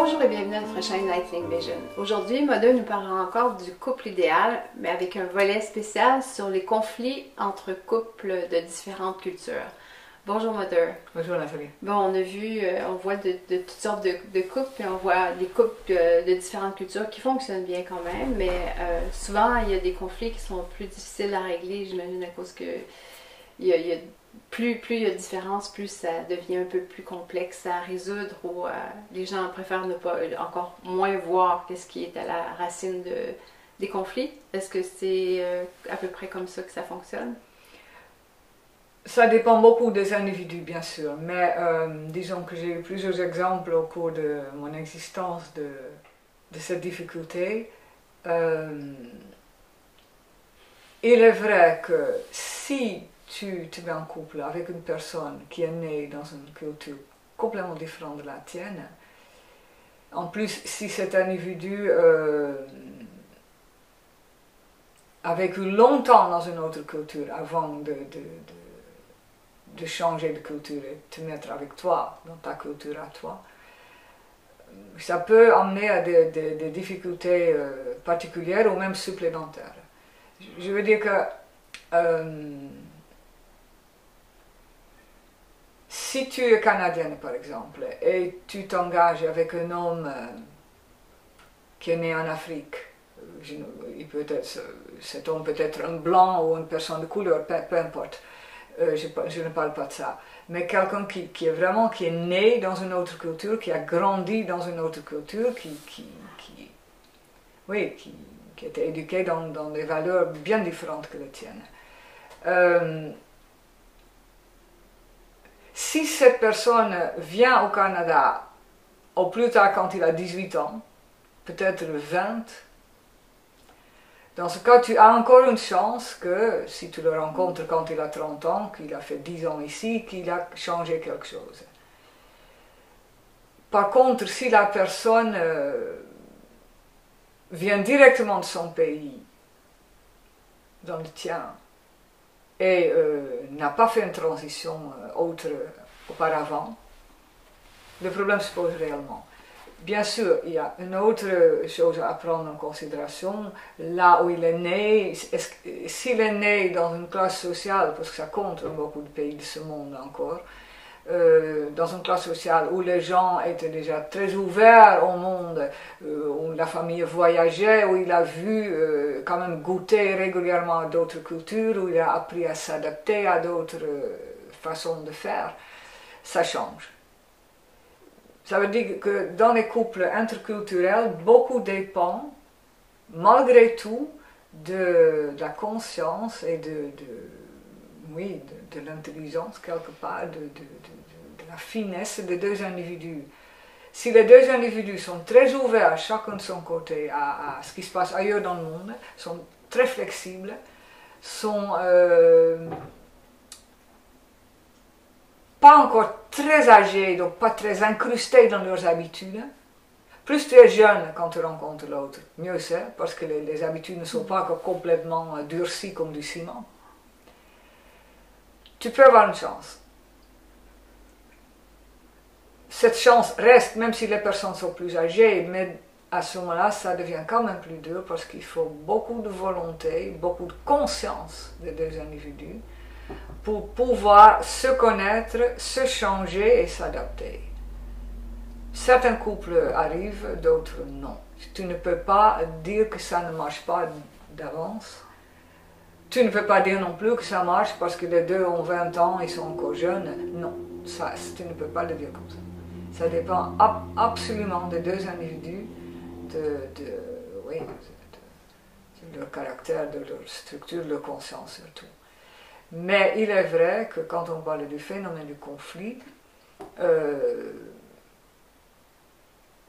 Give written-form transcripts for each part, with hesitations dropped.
Bonjour et bienvenue à notre chaîne Nightling Vision. Aujourd'hui, Mother nous parlera encore du couple idéal, mais avec un volet spécial sur les conflits entre couples de différentes cultures. Bonjour Mother. Bonjour Nathalie. Bon, on a vu, on voit de toutes sortes de couples, puis on voit des couples de différentes cultures qui fonctionnent bien quand même, mais souvent il y a des conflits qui sont plus difficiles à régler, j'imagine à cause que plus il y a de différence, plus ça devient un peu plus complexe à résoudre ou les gens préfèrent ne pas, encore moins voir qu'est-ce qui est à la racine des conflits. Est-ce que c'est à peu près comme ça que ça fonctionne? Ça dépend beaucoup des individus, bien sûr, mais disons que j'ai eu plusieurs exemples au cours de mon existence de cette difficulté. Il est vrai que si tu es en couple avec une personne qui est née dans une culture complètement différente de la tienne, en plus si cet individu a vécu longtemps dans une autre culture avant de changer de culture et te mettre avec toi, dans ta culture à toi, ça peut amener à des difficultés particulières ou même supplémentaires. Je veux dire que si tu es canadienne par exemple et tu t'engages avec un homme qui est né en Afrique, cet homme peut être un blanc ou une personne de couleur, peu importe, je ne parle pas de ça, mais quelqu'un qui est né dans une autre culture, qui a grandi dans une autre culture, qui a été éduqué dans des valeurs bien différentes que les tiennes. Si cette personne vient au Canada, au plus tard quand il a 18 ans, peut-être 20, dans ce cas, tu as encore une chance que, si tu le rencontres quand il a 30 ans, qu'il a fait 10 ans ici, qu'il a changé quelque chose. Par contre, si la personne vient directement de son pays, dans le tien, et n'a pas fait une transition autre auparavant, le problème se pose réellement. Bien sûr, il y a une autre chose à prendre en considération, là où il est né, s'il est né dans une classe sociale, parce que ça compte dans beaucoup de pays de ce monde encore, dans une classe sociale où les gens étaient déjà très ouverts au monde, où la famille voyageait, où il a vu quand même goûter régulièrement à d'autres cultures, où il a appris à s'adapter à d'autres façons de faire, ça change. Ça veut dire que dans les couples interculturels, beaucoup dépend, malgré tout, de la conscience et de l'intelligence quelque part, de la finesse des deux individus. Si les deux individus sont très ouverts, chacun de son côté, à ce qui se passe ailleurs dans le monde, sont très flexibles, sont pas encore très âgés, donc pas très incrustés dans leurs habitudes. Plus tu es jeune quand tu rencontres l'autre, mieux c'est, parce que les habitudes ne sont pas encore complètement durcies comme du ciment. Tu peux avoir une chance. Cette chance reste, même si les personnes sont plus âgées, mais à ce moment-là, ça devient quand même plus dur parce qu'il faut beaucoup de volonté, beaucoup de conscience des deux individus pour pouvoir se connaître, se changer et s'adapter. Certains couples arrivent, d'autres non. Tu ne peux pas dire que ça ne marche pas d'avance. Tu ne peux pas dire non plus que ça marche parce que les deux ont 20 ans, ils sont encore jeunes. Non, ça, tu ne peux pas le dire comme ça. Ça dépend absolument des deux individus, de leur caractère, de leur structure, de leur conscience surtout. Mais il est vrai que quand on parle du phénomène du conflit,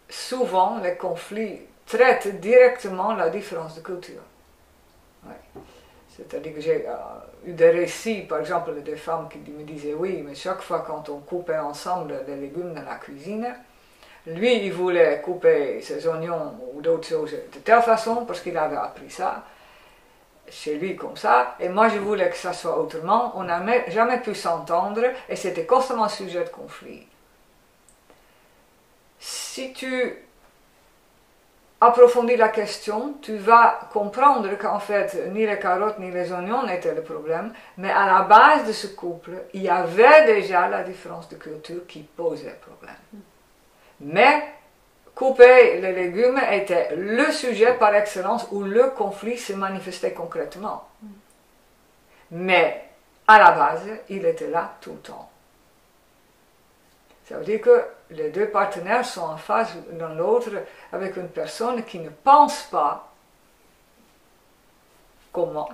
souvent les conflits traitent directement la différence de culture. Ouais. C'est-à-dire que j'ai eu des récits, par exemple, des femmes qui me disaient oui, mais chaque fois quand on coupait ensemble les légumes dans la cuisine, lui il voulait couper ses oignons ou d'autres choses de telle façon parce qu'il avait appris ça chez lui comme ça, et moi je voulais que ça soit autrement. On n'a jamais pu s'entendre et c'était constamment sujet de conflit. Si tu approfondir la question, tu vas comprendre qu'en fait, ni les carottes ni les oignons n'étaient le problème, mais à la base de ce couple, il y avait déjà la différence de culture qui posait problème. Mais couper les légumes était le sujet par excellence où le conflit se manifestait concrètement. Mais à la base, il était là tout le temps. Ça veut dire que les deux partenaires sont en phase l'un l'autre avec une personne qui ne pense pas comment,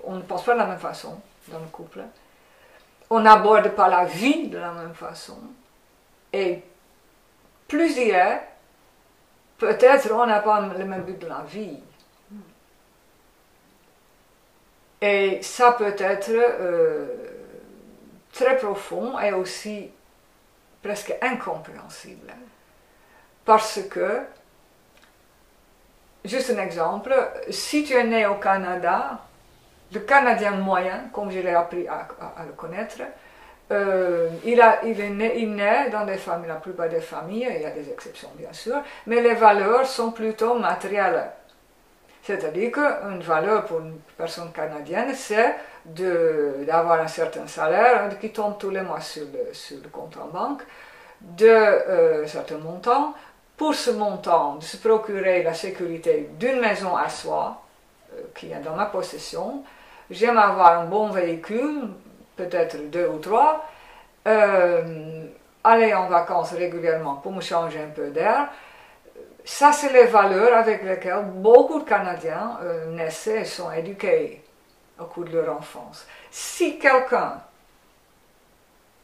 on ne pense pas de la même façon dans le couple. On n'aborde pas la vie de la même façon. Et plus il est, peut-être on n'a pas le même but de la vie. Et ça peut être très profond et aussi presque incompréhensible. Parce que, juste un exemple, si tu es né au Canada, le Canadien moyen, comme je l'ai appris à le connaître, il naît dans des familles, la plupart des familles, il y a des exceptions bien sûr, mais les valeurs sont plutôt matérielles. C'est-à-dire qu'une valeur pour une personne canadienne, c'est d'avoir un certain salaire qui tombe tous les mois sur le compte en banque, de certain montant. Pour ce montant, de se procurer la sécurité d'une maison à soi, qui est dans ma possession. J'aime avoir un bon véhicule, peut-être 2 ou 3, aller en vacances régulièrement pour me changer un peu d'air. Ça, c'est les valeurs avec lesquelles beaucoup de Canadiens naissaient et sont éduqués au cours de leur enfance. Si quelqu'un,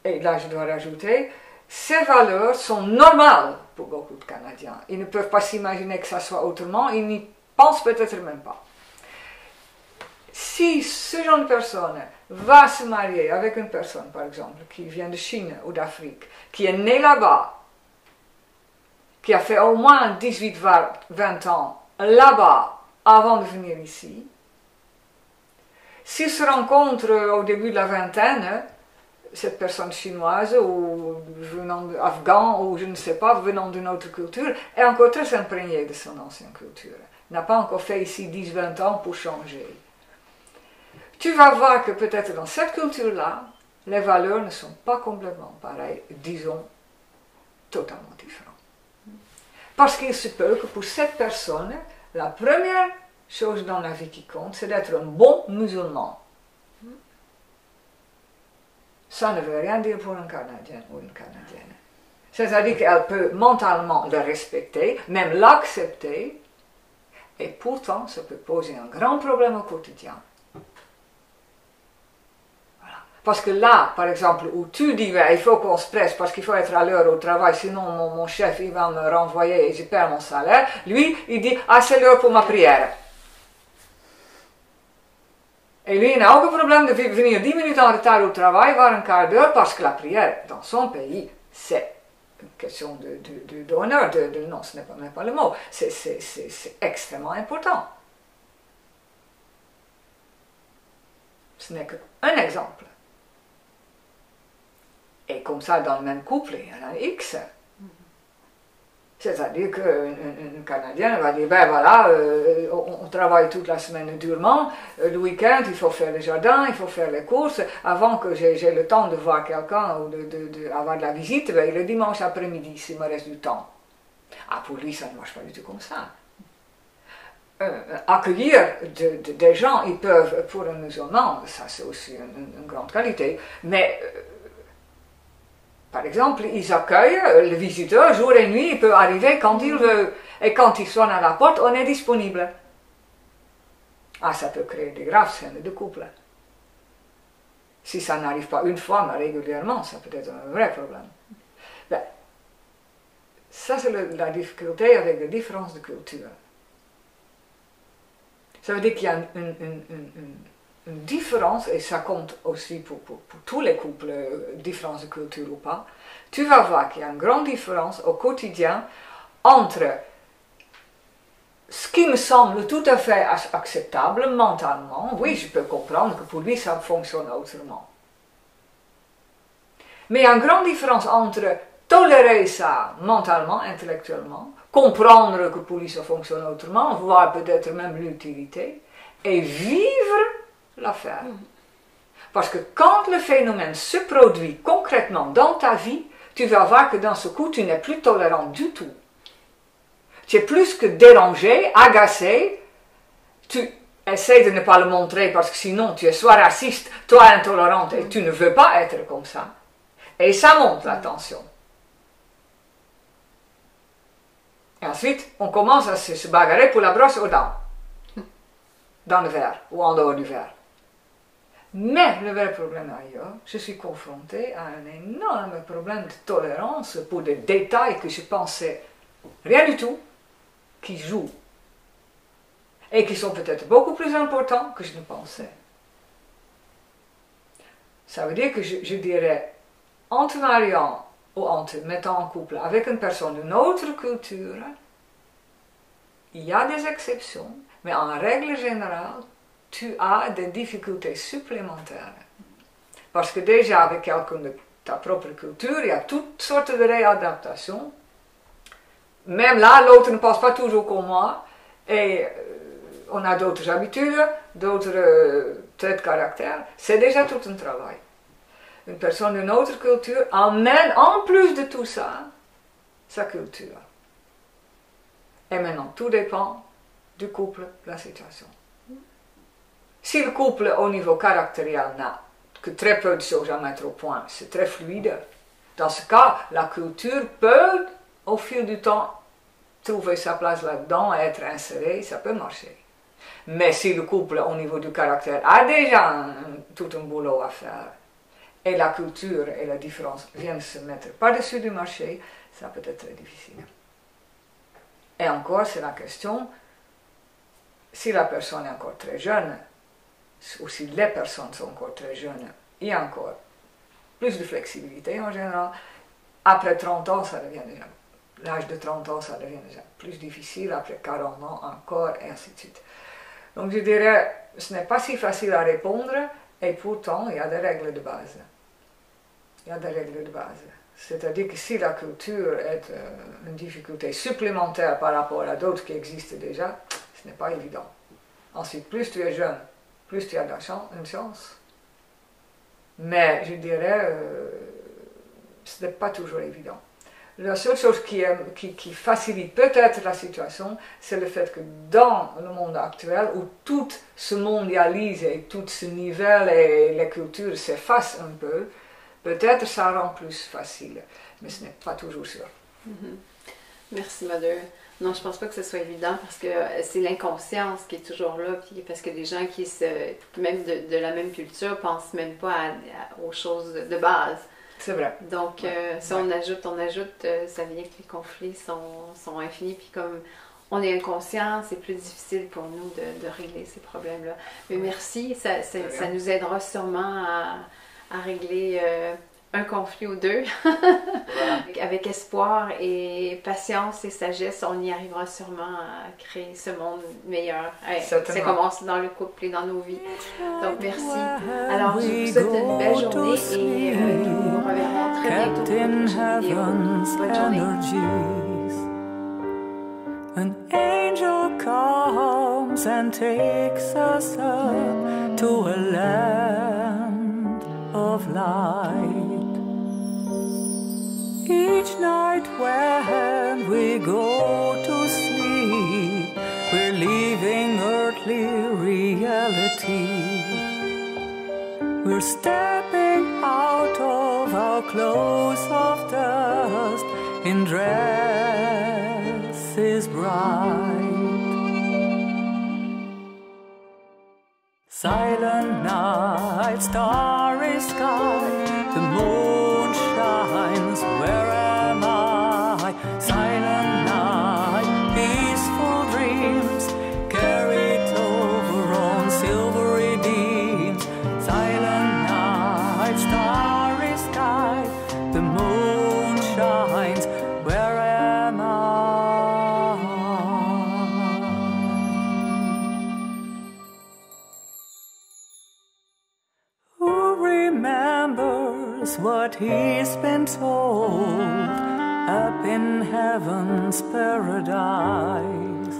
et là je dois rajouter, ces valeurs sont normales pour beaucoup de Canadiens. Ils ne peuvent pas s'imaginer que ça soit autrement, ils n'y pensent peut-être même pas. Si ce genre de personne va se marier avec une personne, par exemple, qui vient de Chine ou d'Afrique, qui est née là-bas, qui a fait au moins 18-20 ans là-bas avant de venir ici, s'ils se rencontrent au début de la vingtaine, cette personne chinoise ou venant d'Afghan ou je ne sais pas, venant d'une autre culture, est encore très imprégnée de son ancienne culture. N'a pas encore fait ici 10-20 ans pour changer. Tu vas voir que peut-être dans cette culture-là, les valeurs ne sont pas complètement pareilles, disons, totalement différentes. Parce qu'il se peut que pour cette personne, la première chose dans la vie qui compte, c'est d'être un bon musulman. Ça ne veut rien dire pour un Canadien ou une Canadienne. C'est-à-dire qu'elle peut mentalement le respecter, même l'accepter, et pourtant ça peut poser un grand problème au quotidien. Voilà. Parce que là, par exemple, où tu dis, il faut qu'on se presse parce qu'il faut être à l'heure au travail, sinon mon chef il va me renvoyer et je perds mon salaire, lui, il dit, ah c'est l'heure pour ma prière. Et lui, il n'a aucun problème de venir 10 minutes en retard au travail, voire un quart d'heure, parce que la prière, dans son pays, c'est une question d'honneur, non, ce n'est pas le mot, c'est extrêmement important. Ce n'est qu'un exemple. Et comme ça, dans le même couple, il y en a X. C'est-à-dire qu'une Canadienne va dire, ben voilà, on travaille toute la semaine durement, le week-end il faut faire le jardin, il faut faire les courses, avant que j'ai le temps de voir quelqu'un ou d'avoir de la visite, ben, le dimanche après-midi, s'il me reste du temps. Ah, pour lui, ça ne marche pas du tout comme ça. Accueillir des gens, ils peuvent, pour un musulman, ça c'est aussi une grande qualité, mais... Par exemple, ils accueillent le visiteur jour et nuit, il peut arriver quand il veut. Et quand il sonne à la porte, on est disponible. Ah, ça peut créer des graves scènes de couple. Si ça n'arrive pas une fois, mais régulièrement, ça peut être un vrai problème. Ben, ça, c'est la difficulté avec les différences de culture. Ça veut dire qu'il y a une différence, et ça compte aussi pour tous les couples, différence de culture ou pas, tu vas voir qu'il y a une grande différence au quotidien entre ce qui me semble tout à fait acceptable mentalement, oui, je peux comprendre que pour lui ça fonctionne autrement. Mais il y a une grande différence entre tolérer ça mentalement, intellectuellement, comprendre que pour lui ça fonctionne autrement, voir peut-être même l'utilité, et vivre l'affaire. Parce que quand le phénomène se produit concrètement dans ta vie, tu vas voir que dans ce coup, tu n'es plus tolérant du tout. Tu es plus que dérangé, agacé, tu essaies de ne pas le montrer parce que sinon tu es soit raciste, soit intolérante et tu ne veux pas être comme ça. Et ça monte la tension. Et ensuite, on commence à se bagarrer pour la brosse aux dents. Dans le verre ou en dehors du verre. Mais le vrai problème ailleurs, je suis confrontée à un énorme problème de tolérance pour des détails que je pensais rien du tout, qui jouent. Et qui sont peut-être beaucoup plus importants que je ne pensais. Ça veut dire que je dirais, en te mariant ou en te mettant en couple avec une personne d'une autre culture, il y a des exceptions, mais en règle générale, tu as des difficultés supplémentaires. Parce que déjà avec quelqu'un de ta propre culture, il y a toutes sortes de réadaptations. Même là, l'autre ne pense pas toujours comme moi, et on a d'autres habitudes, d'autres traits de caractère. C'est déjà tout un travail. Une personne d'une autre culture amène, en plus de tout ça, sa culture. Et maintenant, tout dépend du couple, de la situation. Si le couple, au niveau caractériel, n'a que très peu de choses à mettre au point, c'est très fluide. Dans ce cas, la culture peut, au fil du temps, trouver sa place là-dedans et être insérée, ça peut marcher. Mais si le couple, au niveau du caractère, a déjà tout un boulot à faire, et la culture et la différence viennent se mettre par-dessus du marché, ça peut être très difficile. Et encore, c'est la question, si la personne est encore très jeune, ou si les personnes sont encore très jeunes, il y a encore plus de flexibilité en général. Après 30 ans, ça devient déjà, l'âge de 30 ans, ça devient déjà plus difficile, après 40 ans encore, et ainsi de suite. Donc je dirais, ce n'est pas si facile à répondre, et pourtant, il y a des règles de base. Il y a des règles de base. C'est-à-dire que si la culture est une difficulté supplémentaire par rapport à d'autres qui existent déjà, ce n'est pas évident. Ensuite, plus tu es jeune, plus tu as une chance. Mais je dirais, ce n'est pas toujours évident. La seule chose qui facilite peut-être la situation, c'est le fait que dans le monde actuel, où tout se mondialise et tout se nivelle et les cultures s'effacent un peu, peut-être ça rend plus facile. Mais ce n'est pas toujours sûr. Merci, Mother. Non, je pense pas que ce soit évident parce que c'est l'inconscience qui est toujours là, puis parce que des gens qui même de la même culture, pensent même pas aux choses de base. C'est vrai. Donc, si on ajoute, ça vient que les conflits sont infinis, puis comme on est inconscient, c'est plus difficile pour nous de régler ces problèmes-là. Mais merci, ça nous aidera sûrement à régler un conflit ou deux. Voilà. Avec espoir et patience et sagesse, on y arrivera sûrement à créer ce monde meilleur. Ça commence dans le couple et dans nos vies. Donc merci. Alors je vous souhaite une belle journée et nous nous reverrons très bientôt pour une prochaine vidéo. Bonne journée. An angel comes and takes us up to a land of light. Each night when we go to sleep, we're leaving earthly reality. We're stepping out of our clothes of dust in dresses bright. Silent night, starry sky, the moon shines, where am I? Silent night, peaceful dreams, carried over on silvery beams. Silent night, starry sky, the moon shines, where am I? Who remembers what he's been told up in heaven's paradise,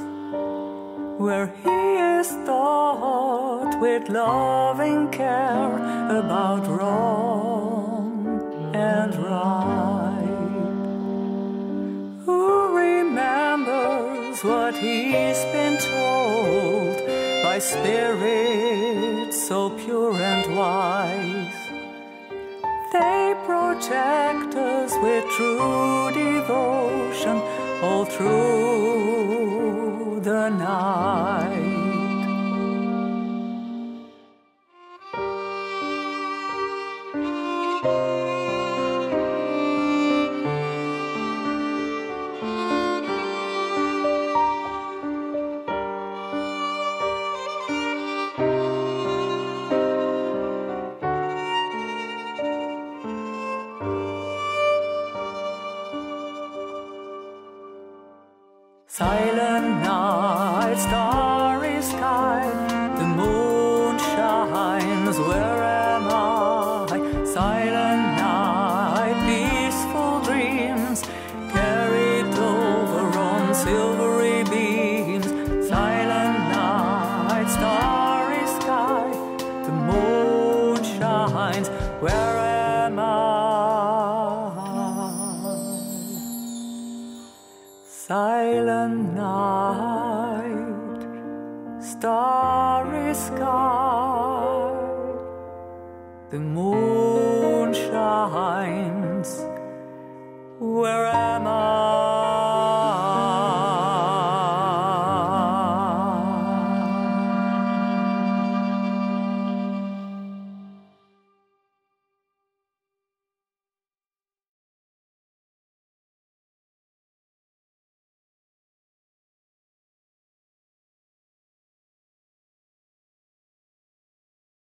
where he is taught with loving care about wrong and right. Who remembers what he's been told by spirits so pure and wise? They protect us with true devotion all through the night. Silent night, starry sky, the moon shines, where am I? Silent night, peaceful dreams, carried over on silvery beams. Silent night, starry sky, the moon shines, where am I? Silent night, starry sky, the moon shines, where